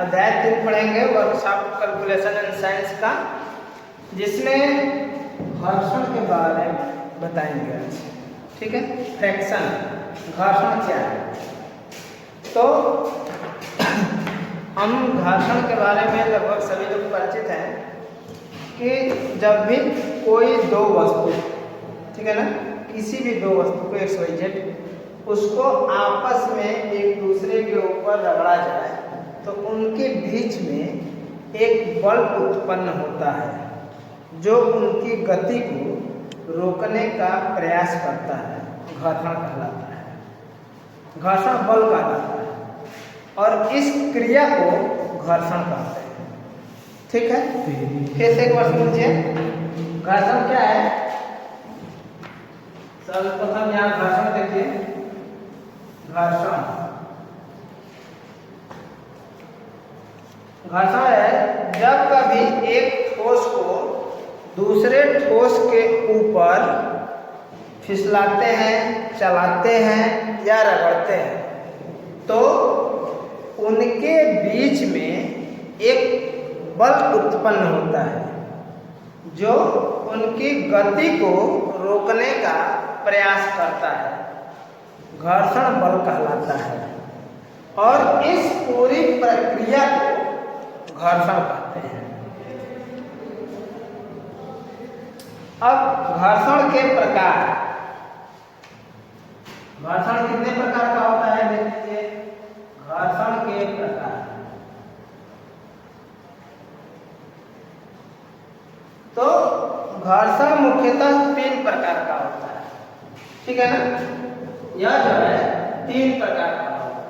अध्याय 3 पढ़ेंगे, workshop calculation and science का, जिसमें घर्षण के बारे में बताएंगे आज। ठीक है, फ्रैक्शन, घर्षण क्या है। तो हम घर्षण के बारे में लगभग सभी लोग परिचित हैं कि जब भी कोई दो वस्तु, ठीक है ना, किसी भी दो वस्तु को XYZ उसको आपस में एक दूसरे के ऊपर रगड़ा जाए तो उनके बीच में एक बल उत्पन्न होता है जो उनकी गति को रोकने का प्रयास करता है, घर्षण कहलाता है, घर्षण बल कहलाता है और इस क्रिया को घर्षण कहते हैं। ठीक है, फिर से एक बार समझिए, घर्षण क्या है। सर्वप्रथम यहाँ घर्षण देखिए, घर्षण है जब कभी एक ठोस को दूसरे ठोस के ऊपर फिसलाते हैं, चलाते हैं या रगड़ते हैं तो उनके बीच में एक बल उत्पन्न होता है जो उनकी गति को रोकने का प्रयास करता है, घर्षण बल कहलाता है और इस पूरी प्रक्रिया को घर्षण कहते हैं। अब घर्षण के प्रकार, घर्षण कितने प्रकार का होता है देख लीजिए। घर्षण के प्रकार, तो घर्षण मुख्यतः 3 प्रकार का होता है। ठीक है ना, यह जो है 3 प्रकार का होता है।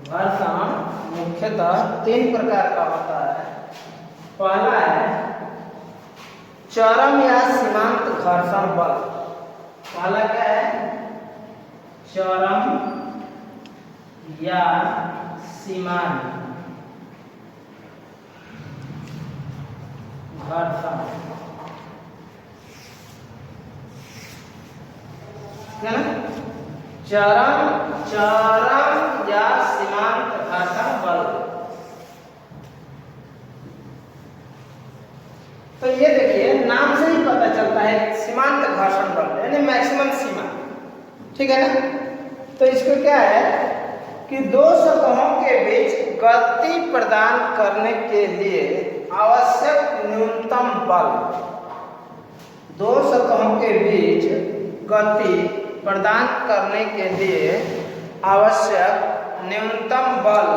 घर्षण मुख्यतः 3 प्रकार का होता है। पहला है चरम या सीमांत घर्षण बल। पहला क्या है, चरम या सीमांत घर्षण, है ना, चरम या सीमांत घर्षण बल। तो ये देखिए, नाम से ही पता चलता है सीमांत घर्षण बल यानी मैक्सिमम सीमा। ठीक है ना, तो इसको क्या है कि दो सतहों के बीच गति प्रदान करने के लिए आवश्यक न्यूनतम बल, दो सतहों के बीच गति प्रदान करने के लिए आवश्यक न्यूनतम बल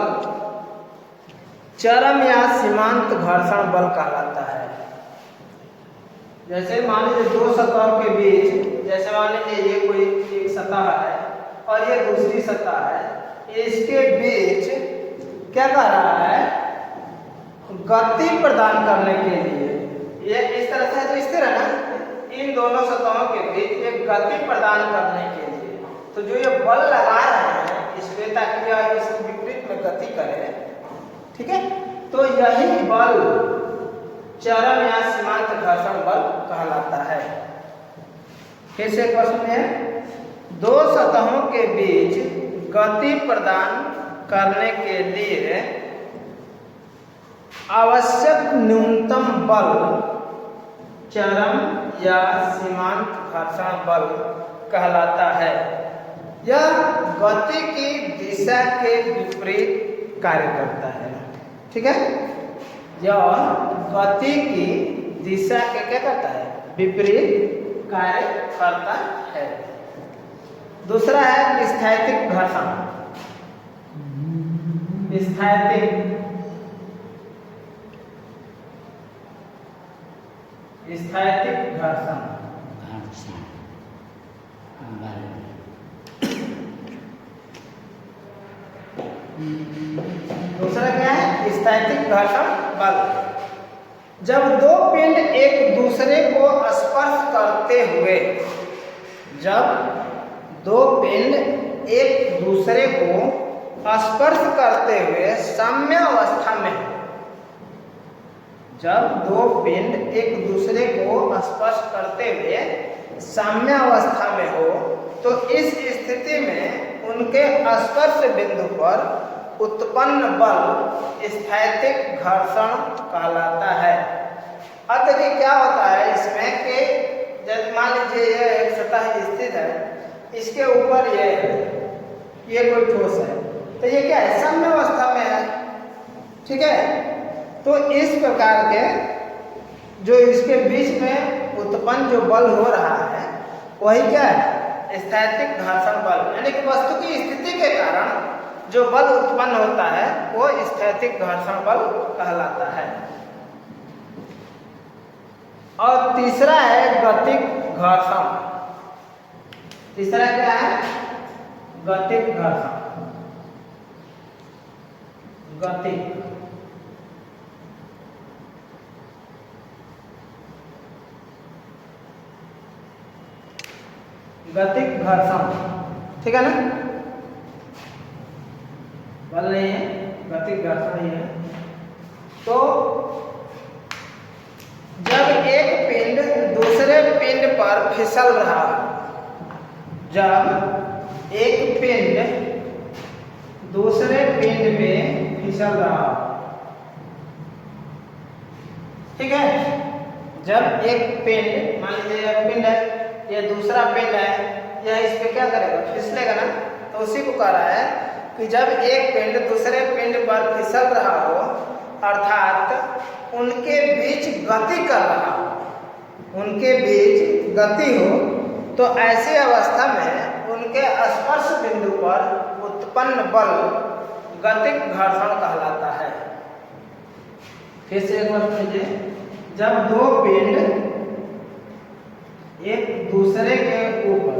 चरम या सीमांत घर्षण बल कहलाता है। जैसे मान लीजिए दो सतहों के बीच, जैसे मान लीजिए ये कोई एक सतह है और ये दूसरी सतह है, इसके बीच क्या कर रहा है, गति प्रदान करने के लिए, ये इस तरह से है तो इस तरह ना, इन दोनों सतहों के बीच एक गति प्रदान करने के लिए, तो जो ये बल लगा रहे हैं इस पे ताकि यह इस विपरीत में गति करे, ठीक है, तो यही बल चरम या सीमांत घर्षण बल कहलाता है। फिर से एक बार सुनिए, दो सतहों के बीच गति प्रदान करने के लिए आवश्यक न्यूनतम बल चरम या सीमांत घर्षण बल कहलाता है। यह गति की दिशा के विपरीत कार्य करता है। ठीक है, यह गति की दिशा के क्या करता है, विपरीत कार्य करता है। दूसरा है स्थैतिक घर्षण। स्थैतिक घर्षण, दूसरा क्या है, स्थैतिक घर्षण बल। जब दो पिंड एक दूसरे को स्पर्श करते हुए, जब दो पिंड एक दूसरे को स्पर्श करते हुए साम्य अवस्था में, जब दो पिंड एक दूसरे को स्पर्श करते हुए साम्य अवस्था में हो तो इस स्थिति में उनके स्पर्श बिंदु पर उत्पन्न बल स्थैतिक घर्षण कहलाता है। अब देखिए क्या होता है इसमें कि जब मान लीजिए यह एक सतह स्थित है, इसके ऊपर ये कोई ठोस है, तो ये क्या है, साम्य अवस्था में है, ठीक है। तो इस प्रकार के जो इसके बीच में उत्पन्न जो बल हो रहा है वही क्या है, स्थैतिक घर्षण बल, यानी कि वस्तु की स्थिति के कारण जो बल उत्पन्न होता है वो स्थैतिक घर्षण बल कहलाता है। और तीसरा है गतिक घर्षण। तीसरा क्या है, गतिक घर्षण। गतिक गतिक घर्षण, ठीक है ना, बल नहीं है, गतिक घर्षण ही है। तो जब एक पिंड दूसरे पिंड पर फिसल रहा, जब एक पिंड दूसरे पिंड में फिसल रहा, ठीक है, जब एक पिंड, मान लीजिए एक पिंड है, ये दूसरा पिंड है, यह इस पे क्या करेगा, फिसलेगा ना, तो उसी को कह रहा है कि जब एक पिंड दूसरे पिंड पर फिसल रहा हो, अर्थात उनके बीच गति कर रहा हो, उनके बीच गति हो, तो ऐसी अवस्था में उनके स्पर्श बिंदु पर उत्पन्न बल गतिक घर्षण कहलाता है। फिर से एक बार सुनिए, जब दो पिंड एक दूसरे के ऊपर,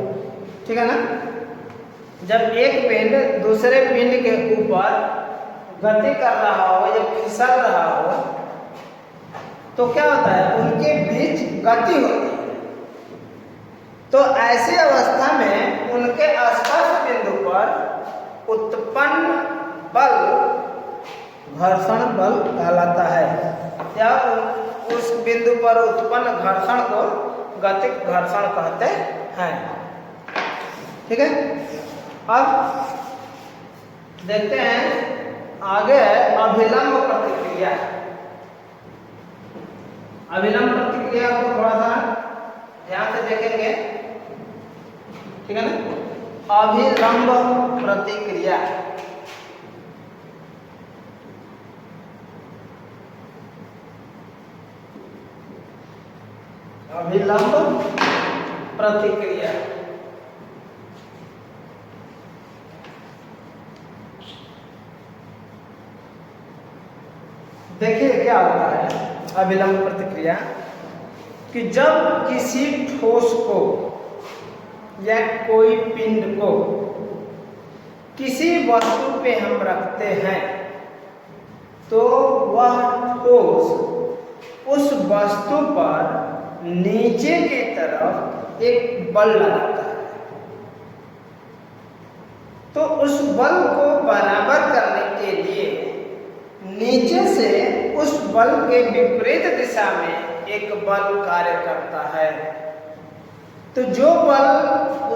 ठीक है ना, जब एक पिंड दूसरे पिंड के ऊपर गति कर रहा हो या फिसल रहा हो, तो क्या होता है, उनके बीच गति होती है। तो ऐसी अवस्था में उनके स्पर्श बिंदु पर उत्पन्न बल घर्षण बल कहलाता है, या उस बिंदु पर उत्पन्न घर्षण को गतिक घर्षण कहते हैं, ठीक है। अब देखते हैं आगे अभिलंब प्रतिक्रिया। अभिलंब प्रतिक्रिया को थोड़ा सा ध्यान से देखेंगे, ठीक है ना। अभिलंब प्रतिक्रिया, अभिलंब प्रतिक्रिया, देखिए क्या होता है अभिलंब प्रतिक्रिया, कि जब किसी ठोस को या कोई पिंड को किसी वस्तु पे हम रखते हैं, तो वह ठोस उस वस्तु पर नीचे की तरफ एक बल लगाता है। तो उस बल को बराबर करने के लिए नीचे से उस बल के विपरीत दिशा में एक बल कार्य करता है। तो जो बल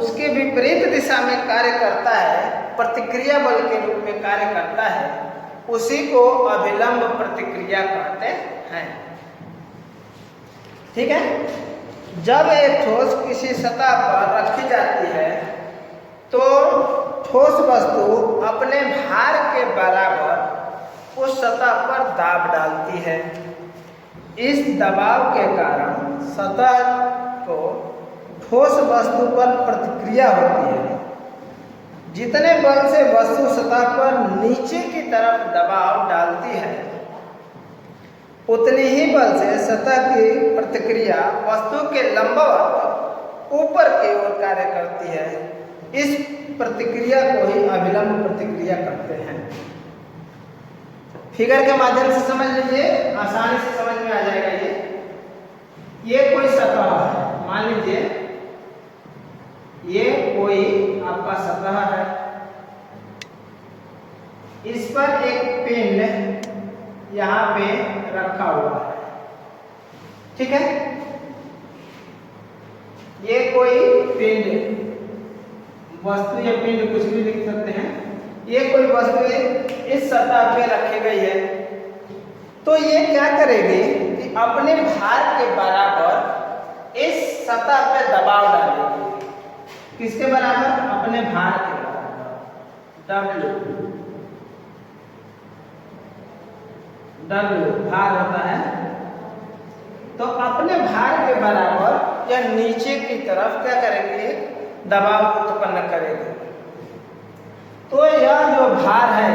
उसके विपरीत दिशा में कार्य करता है, प्रतिक्रिया बल के रूप में कार्य करता है, उसी को अभिलंब प्रतिक्रिया कहते हैं, ठीक है। जब एक ठोस किसी सतह पर रखी जाती है, तो ठोस वस्तु अपने भार के बराबर उस सतह पर दाब डालती है। इस दबाव के कारण सतह को ठोस वस्तु पर प्रतिक्रिया होती है। जितने बल से वस्तु सतह पर नीचे की तरफ दबाव डालती है, उतनी ही बल से सतह की प्रतिक्रिया वस्तु के लंबवत ऊपर की ओर कार्य करती है। इस प्रतिक्रिया को ही अभिलंब प्रतिक्रिया कहते हैं। फिगर के माध्यम से समझ लीजिए, आसानी से समझ में आ जाएगा। ये कोई सतह है, मान लीजिए ये कोई आपका सतह है, इस पर एक पिंड यहाँ पे रखा हुआ है, ठीक है। ये कोई पिंड, वस्तु या पिंड कुछ भी लिख सकते हैं, ये कोई वस्तु इस सतह पे रखी गई है, तो ये क्या करेगी कि अपने भार के बराबर इस सतह पे दबाव डालेगी। किसके बराबर? अपने भार के बराबर। W भार होता है, तो अपने भार के बराबर या नीचे की तरफ क्या करेगी? दबाव उत्पन्न करेगी। तो यह जो भार है,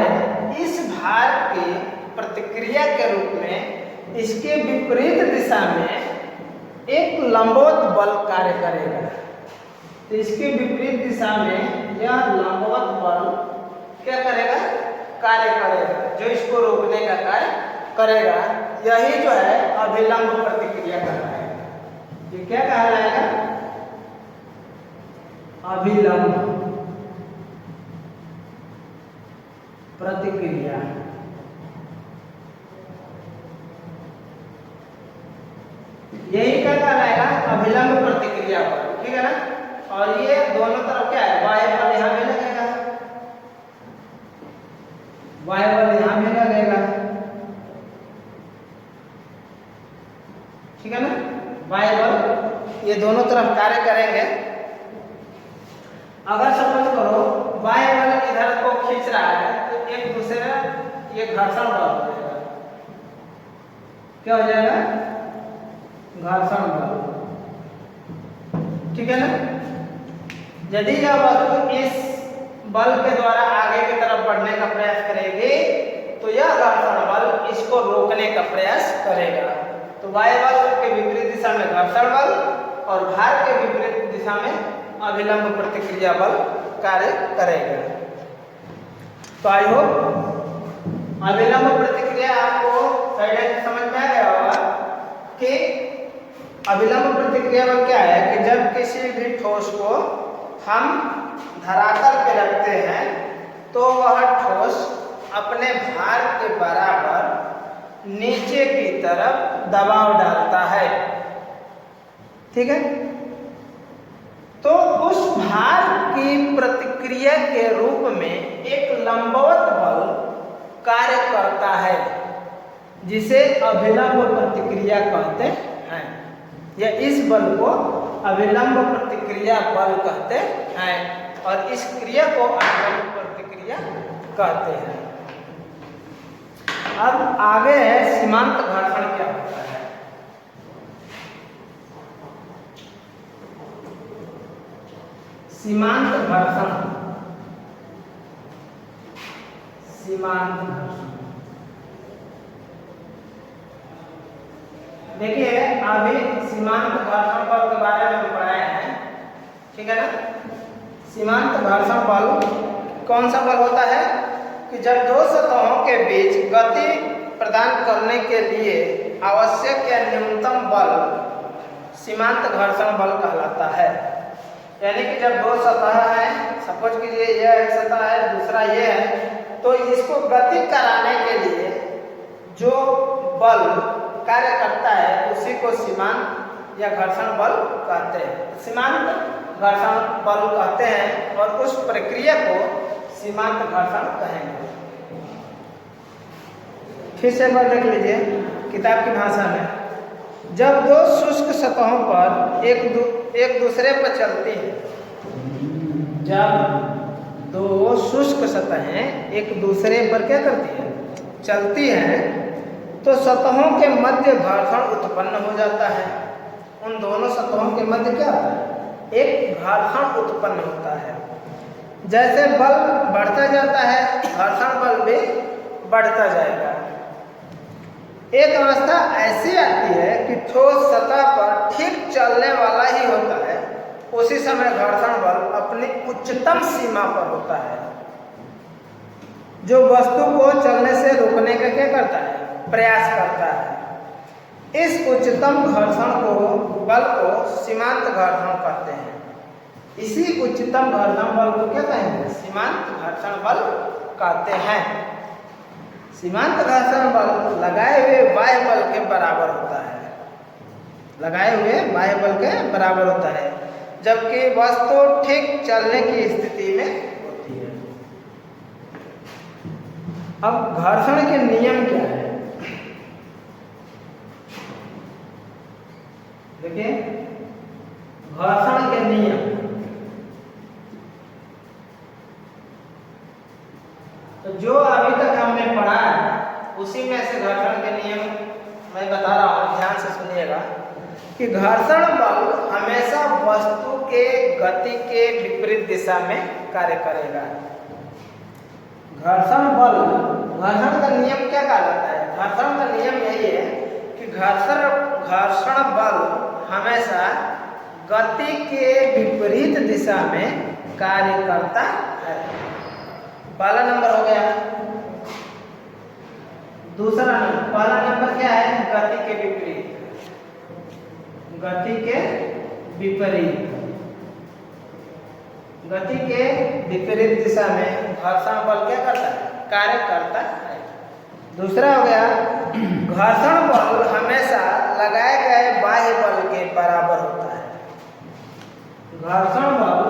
इस भार की प्रतिक्रिया के रूप में इसके विपरीत दिशा में एक लंबवत बल कार्य करेगा। तो इसके विपरीत दिशा में यह लंबवत बल क्या करेगा? कार्य करेगा, जो इसको रोकने का कार्य करेगा। यही जो है अभिलंब प्रतिक्रिया कहलाएगा। ये क्या कहलाएगा? अभिलंब प्रतिक्रिया। यही क्या कहलाएगा? अभिलंब प्रतिक्रिया पर, ठीक है ना। और ये दोनों तरफ क्या है? वायु बल यहां भी लगेगा, वायु बल यहां भी लगेगा, ठीक है ना। वायु बल ये दोनों तरफ कार्य करेंगे। अगर सपोज करो वायु बल इधर को खींच रहा है, तो एक दूसरे ये घर्षण बल हो जाएगा। क्या हो जाएगा? घर्षण बल, ठीक है ना। यदि यह वस्तु इस बल के द्वारा आगे की तरफ बढ़ने का प्रयास करेगी, तो यह घर्षण बल इसको रोकने का प्रयास करेगा। तो वायु बल के विपरीत दिशा में घर्षण बल और भार के विपरीत दिशा में अभिलंब प्रतिक्रिया बल कार्य करेगा। तो आई होप अभिलंब प्रतिक्रिया आपको समझ में आ गया होगा कि अभिलंब प्रतिक्रिया बल क्या है कि जब किसी भी ठोस को हम धरातल पे रखते हैं, तो वह ठोस अपने भार के बराबर नीचे की तरफ दबाव डालता है, ठीक है। तो उस भार की प्रतिक्रिया के रूप में एक लंबवत बल कार्य करता है, जिसे अभिलंब प्रतिक्रिया कहते हैं, या इस बल को अभिलंब प्रतिक्रिया बल कहते हैं, और इस क्रिया को अभिलंब प्रतिक्रिया कहते हैं। अब आगे है सीमांत घर्षण क्या होता है। सीमांत घर्षण, सीमांत घर्षण देखिए, अभी सीमांत घर्षण बल के बारे में हम पढ़ाए हैं, ठीक है ना। सीमांत घर्षण बल कौन सा बल होता है कि जब दो सतहों के बीच गति प्रदान करने के लिए आवश्यक या न्यूनतम बल सीमांत घर्षण बल कहलाता है। यानी कि जब दो सतह है, सपोज कीजिए यह एक सतह है, दूसरा ये है, तो इसको गति कराने के लिए जो बल कार्य करता है उसी को सीमांत या घर्षण बल कहते हैं। सीमांत घर्षण बल कहते हैं और उस प्रक्रिया को सीमांत घर्षण कहेंगे। फिर से एक बार देख लीजिए किताब की भाषा में। जब दो शुष्क सतहों पर एक दूसरे पर चलती है, जब दो शुष्क सतहें एक दूसरे पर क्या करती है? चलती हैं, तो सतहों के मध्य घर्षण उत्पन्न हो जाता है। उन दोनों सतहों के मध्य क्या होता है? एक घर्षण उत्पन्न होता है। जैसे बल बढ़ता जाता है, घर्षण बल भी बढ़ता जाएगा। एक अवस्था ऐसी आती है कि ठोस सतह पर ठीक चलने वाला ही होता है, उसी समय घर्षण बल अपनी उच्चतम सीमा पर होता है, जो वस्तु को चलने से रोकने का क्या करता है? प्रयास करता है। इस उच्चतम घर्षण को बल को सीमांत घर्षण कहते हैं। इसी उच्चतम घर्षण बल को क्या कहेंगे? सीमांत घर्षण बल कहते हैं। सीमांत घर्षण बल लगाए हुए वायु बल के बराबर होता है, लगाए हुए वायु बल के बराबर होता है, जबकि वस्तु ठीक चलने की स्थिति में होती है। अब घर्षण के नियम क्या है? देखिए घर्षण के नियम, तो जो अभी तक हमने पढ़ा है उसी में से घर्षण के नियम मैं बता रहा हूँ, ध्यान से सुनिएगा कि घर्षण बल हमेशा वस्तु के गति के विपरीत दिशा में कार्य करेगा। घर्षण बल, घर्षण का नियम क्या कहलाता है? घर्षण का नियम यही है कि घर्षण बल हमेशा गति के विपरीत दिशा में कार्य करता है। पहला नंबर हो गया। दूसरा नंबर, पहला नंबर क्या है? गति के विपरीत, गति के विपरीत, गति के विपरीत दिशा में घर्षण बल क्या करता है? कार्य करता है। दूसरा हो गया घर्षण बल हमेशा लगाए गए बाह्य बल के बराबर होता है। घर्षण बल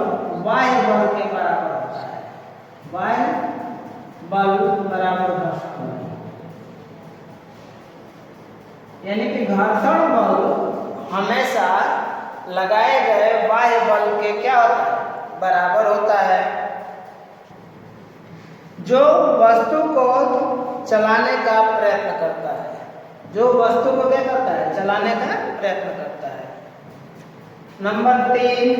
बाह्य बल के बराबर होता है। बाह्य बल बराबर घर्षण बल, यानी कि घर्षण बल हमेशा लगाए गए बाह्य बल के क्या होता है? बराबर होता है। जो वस्तु को चलाने का प्रयत्न करता है, जो वस्तु को क्या करता है? चलाने का प्रयत्न करता है। नंबर 3,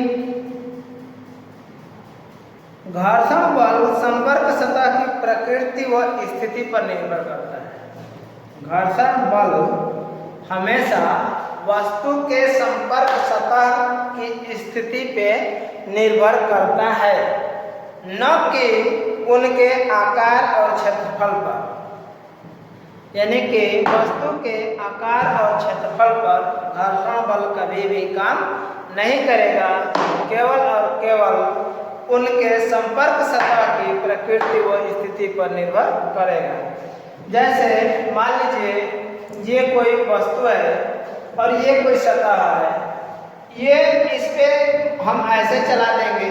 घर्षण बल संपर्क सतह की प्रकृति व स्थिति पर निर्भर करता है। घर्षण बल हमेशा वस्तु के संपर्क सतह की स्थिति पे निर्भर करता है, न कि उनके आकार और क्षेत्रफल पर। यानी कि वस्तु के आकार और क्षेत्रफल पर घर्षण बल कभी भी काम नहीं करेगा, केवल और केवल उनके संपर्क सतह की प्रकृति व स्थिति पर निर्भर करेगा। जैसे मान लीजिए ये कोई वस्तु है और ये कोई सतह है, ये इस पे हम ऐसे चला देंगे,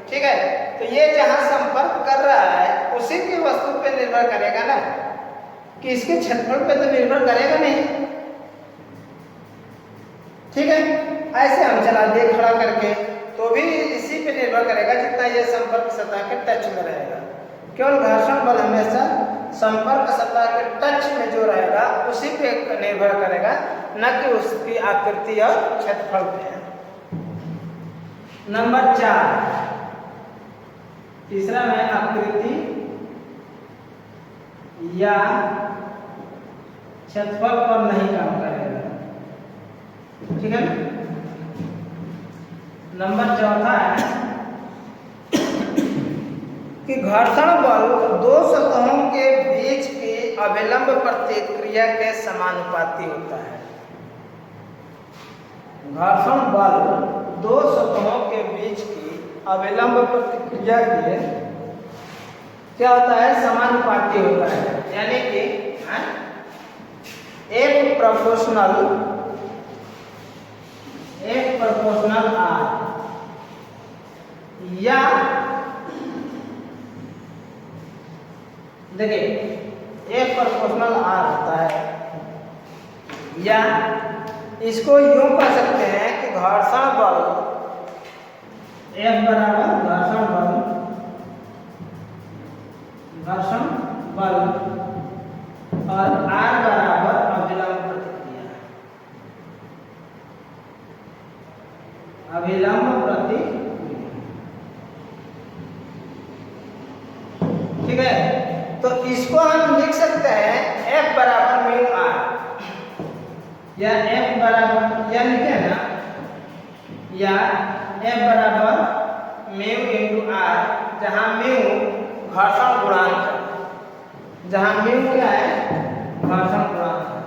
ठीक है, तो ये जहां संपर्क कर रहा है उसी की वस्तु पे निर्भर करेगा ना, कि इसके क्षेत्रफल पे तो निर्भर करेगा नहीं, ठीक है। ऐसे हम चला दे खड़ा करके तो भी इसी पे निर्भर करेगा जितना ये संपर्क सतह के टच में रहेगा। केवल घर्षण बल हमेशा संपर्क सतह के टच में जो रहेगा उसी पे निर्भर करेगा, न कि उसकी आकृति और क्षेत्रफल पे। नंबर 4, तीसरा में आकृति या क्षेत्रफल पर नहीं काम करेगा, ठीक है। नंबर 4 है कि घर्षण बल दो सतहों के बीच की अभिलंब प्रतिक्रिया के समानुपाती होता है। घर्षण बल दो सतहों के बीच की अभिलंब प्रतिक्रिया के क्या होता है? समानुपाती होता है। यानी कि एक प्रोपोर्शनल आर या देखिए एक प्रोपोर्शनल आर होता है, या इसको यूं कह सकते हैं कि घर्षण बल F बराबर घर्षण बल और R बराबर अभिलंब प्रतिक्रिया, अभिलंब प्रतिक्रिया, ठीक है। तो इसको हम लिख सकते हैं F बराबर म्यू R, या F बराबर या लिखे ना, या F बराबर म्यू इंटू R, जहां म्यू घर्षण गुणांक है, जहां म्यू क्या है? घर्षण गुणांक है,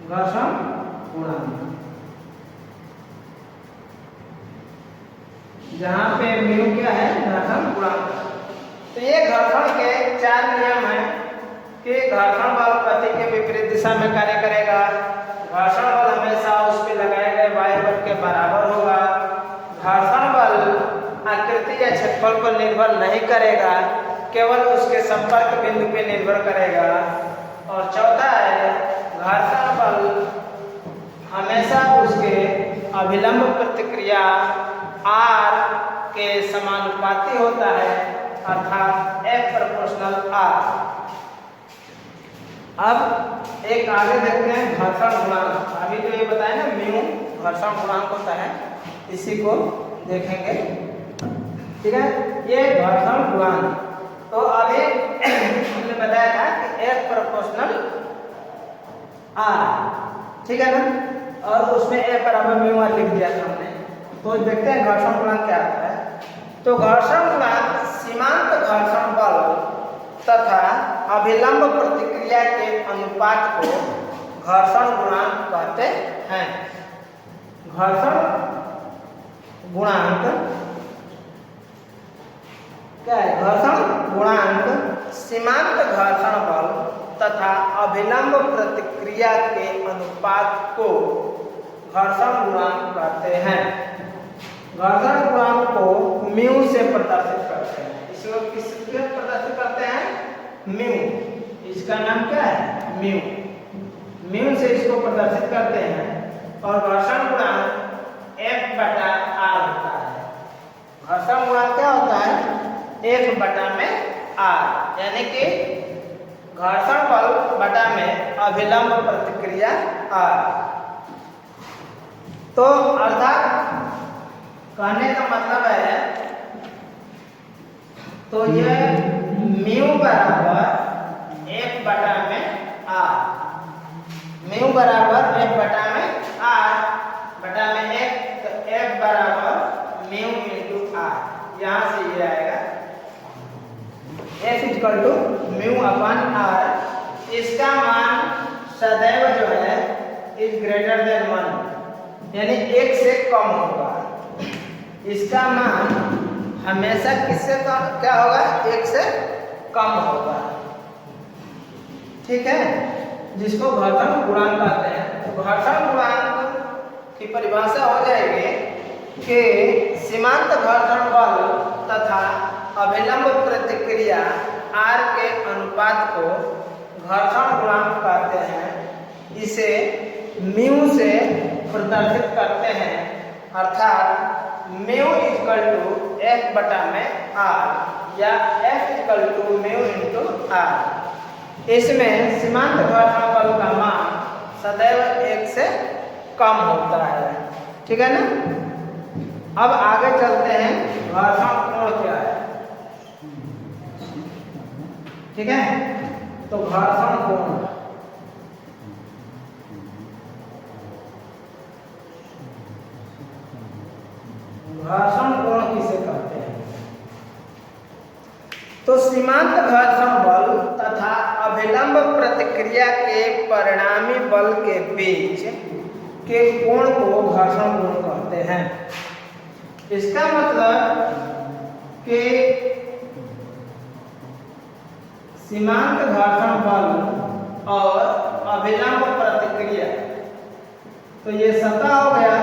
घर्षण गुणांक, जहां पे म्यू क्या है? घर्षण गुणांक। तो ये घर्षण के 4 नियम हैं कि घर्षण बल गति के विपरीत दिशा में कार्य करेगा, घर्षण बल हमेशा उस पे लगाए गए बाह्य बल के बराबर होगा, घर्षण बल आकृति या क्षेत्रफल पर निर्भर नहीं करेगा, केवल उसके संपर्क बिंदु पे निर्भर करेगा। और चौथा है घर्षण बल हमेशा उसके अभिलंब प्रतिक्रिया R के समानुपाती होता है, अर्थात F प्रोपोर्शनल R। अब एक आगे देखते हैं घर्षण गुणांक। अभी जो ये बताया ना म्यू घर्षण गुणांक होता है, इसी को देखेंगे। ठीक है, ये घर्षण गुणांक। तो अभी हमने बताया था कि F प्रोपोर्शनल R, ठीक है ना, और उसमें F बराबर म्यू आर लिख दिया था हमने। तो देखते हैं घर्षण गुणांक क्या आता है। तो घर्षण गुणांक सीमांत घर्षण बल तथा अभिलंब प्रतिक्रिया के अनुपात को घर्षण गुणांक कहते हैं। घर्षण गुणांक क्या है? घर्षण गुणांक सीमांत घर्षण बल तथा अभिलंब प्रतिक्रिया के अनुपात को घर्षण गुणांक कहते हैं। घर्षण गुणांक को म्यू से प्रदर्शित करते हैं। इसको किससे प्रदर्शित करते हैं? म्यू। इसका नाम क्या है? म्यू। म्यू से इसको प्रदर्शित करते हैं और घर्षण गुणांक F बटा R होता है। घर्षण गुणांक क्या होता है? F बटा में R, यानी कि घर्षण बल बटा में अभिलंब प्रतिक्रिया R। तो अर्थात कहने का मतलब है, तो यह म्यू बराबर F बटा में R, म्यू बराबर F बटा में R बटा में F, तो F बराबर म्यू इंटू R। यहाँ से ये आएगा F equal to mu upon R। इसका मान सदैव जो है इज ग्रेटर देन 1, यानी 1 से कम होगा। इसका मान हमेशा किससे कम क्या होगा? 1 से कम होगा। ठीक है, जिसको घर्षण गुणांक कहते हैं। तो घर्षण गुणांक की परिभाषा हो जाएगी कि सीमांत घर्षण बल तथा अभिलंब प्रतिक्रिया R के अनुपात को घर्षण गुणांक कहते हैं। इसे म्यू से प्रदर्शित करते हैं, अर्थात म्यू इक्वल टू F बटा में R या F equal to mu into R। इसमें सीमांत घर्षण बल का मान सदैव 1 से कम होता है। ठीक है ना। अब आगे चलते हैं, घर्षण कोण क्या है। ठीक है, तो घर्षण कोण, घर्षण कोण किसे कहते हैं? तो सीमांत घर्षण बल तथा अभिलंब प्रतिक्रिया के परिणामी बल के बीच के कोण को घर्षण कोण कहते हैं। इसका मतलब कि सीमांत घर्षण बल और अभिलंब प्रतिक्रिया, तो ये सतह हो गया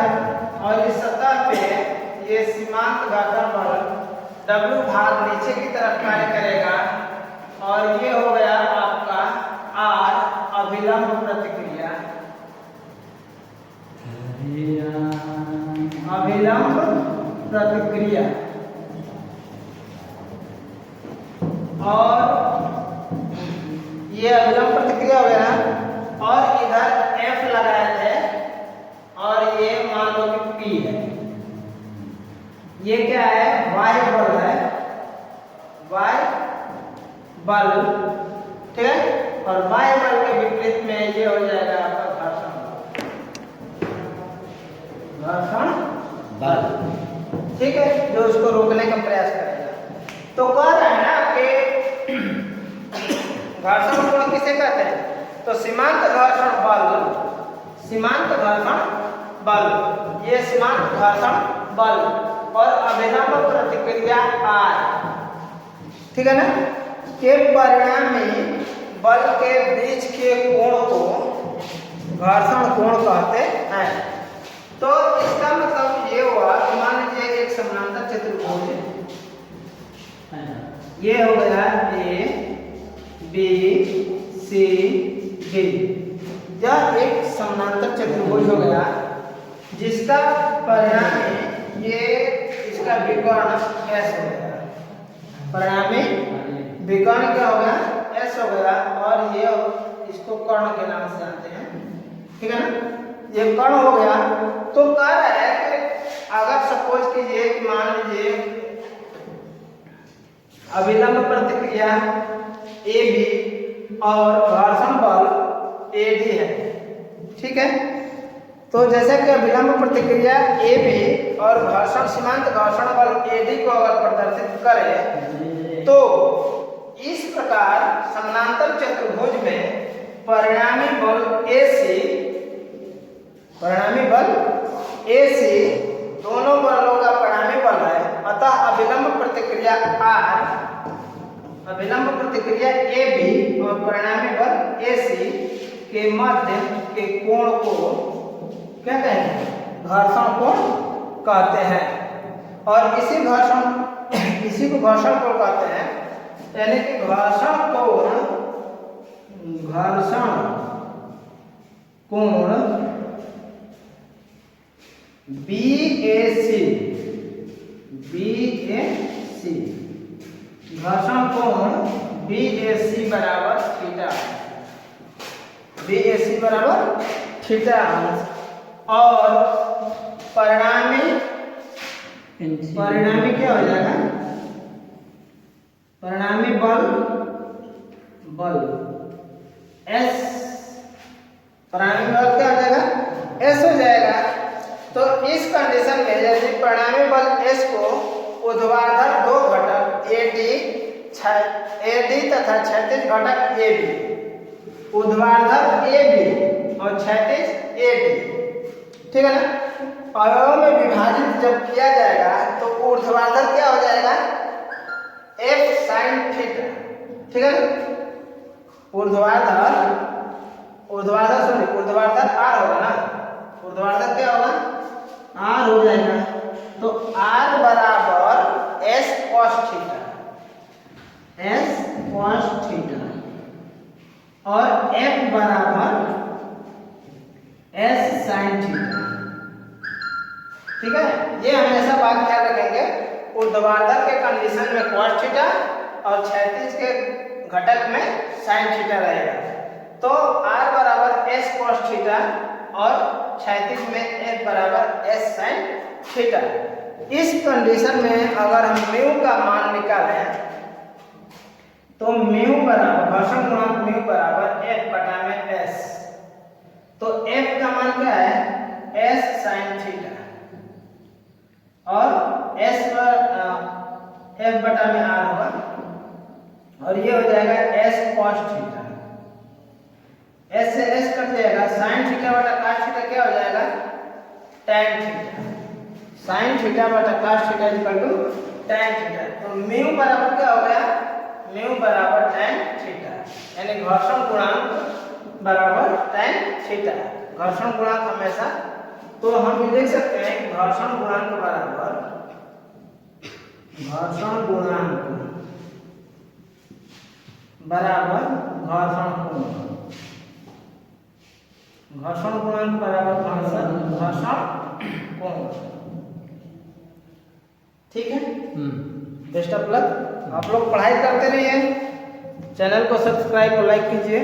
और इस सतह पे ये सीमांत घर्षण बल W भाग नीचे की तरफ कार्य करेगा और ये हो गया आपका R अभिलंब प्रतिक्रिया। अभिलंब प्रतिक्रिया और ये अभिलंब प्रतिक्रिया हो गया और इधर F लगाए थे और ये मान लो कि P है। ये क्या है? Y बल है, Y बल। ठीक है, और Y बल के विपरीत में ये हो जाएगा आपका घर्षण बल। ठीक है, जो उसको रोकने का प्रयास करेगा। तो कह रहा है ना कि घर्षण कोण किसे कहते हैं? तो सीमांत घर्षण बल, सीमांत घर्षण बल, ये सीमांत घर्षण बल और अभिलंब प्रतिक्रिया R, ठीक है ना, के परिणामी बल के बीच के कोण को घर्षण कोण कहते हैं। तो इसका मतलब ये हुआ कि मान लीजिए एक समानांतर चतुर्भुज ये हो गया ए बी सी डी। यह एक समानांतर चतुर्भुज हो गया जिसका परिणाम ये इसका विकर्ण S हो गया। परिणामी विकर्ण क्या हो गया? S हो गया। और ये इसको कर्ण के नाम से जानते हैं, ठीक है ना। ये कर्ण हो गया। तो कह रहा है कि अगर सपोज कीजिए कि मान लीजिए अभिलंब प्रतिक्रिया ए बी और घर्षण बल ए डी है, ठीक है। तो जैसे कि अभिलंब प्रतिक्रिया ए बी और घर्षण सीमांत घर्षण बल ए डी को अगर प्रदर्शित करे तो इस प्रकार समानांतर चतुर्भुज में परिणामी बल ए सी दोनों बलों का परिणामी बल है। अतः अभिलंब प्रतिक्रिया ए बी और परिणामी बल ए सी के मध्य के कोण को क्या कहेंगे? घर्षण कोण कहते हैं। और इसी को घर्षण कोण कहते हैं। यानी कि घर्षण कोण BAC घर्षण कोण BAC बराबर थीटा और परिणामी क्या हो जाएगा? परिणामी बल S। परिणामी बल क्या हो जाएगा? S हो जाएगा। तो इस कंडीशन में यदि परिणामी बल S को ऊर्ध्वाधर दो घटक AD तथा क्षैतिज घटक AB, ऊर्ध्वाधर AB और क्षैतिज AD, ठीक है ना, अवयवों में विभाजित जब किया जाएगा तो ऊर्ध्वाधर क्या हो जाएगा? F sin थीटा, ठीक है ना। ऊर्ध्वाधर R होगा ना। ऊर्ध्वाधर क्या होगा? R हो जाएगा। तो R बराबर S cos थीटा और F बराबर S sin थीटा, ठीक है। ये हमेशा बात ख्याल रखेंगे। ऊर्ध्वाधर के कंडीशन में cos थीटा और क्षैतिज के घटक में sin थीटा रहेगा। तो R बराबर S cos थीटा और क्षैतिज में F बराबर S sin थीटा। इस कंडीशन में अगर हम म्यू का मान निकालें तो म्यू बराबर घर्षण गुणांक म्यू बराबर F बटा में S। तो F का मान क्या है? S sin थीटा और S पर F बटा में R होगा और ये हो जाएगा S cos थीटा। S से S कट जाएगा। sin थीटा बटा cos थीटा क्या हो जाएगा? tan theta. sin थीटा बटा cos theta equal to tan theta. तो म्यू बराबर क्या हो गया? म्यू बराबर tan थीटा, यानी घर्षण गुणांक बराबर tan थीटा। घर्षण गुणांक हमेशा, तो हम ये देख सकते हैं कि घर्षण गुणांक बराबर घर्षण कोण घर्षण गुणांक बराबर घर्षण कोण, ठीक है। Best of luck. आप लोग पढ़ाई करते रहिए। चैनल को सब्सक्राइब और लाइक कीजिए।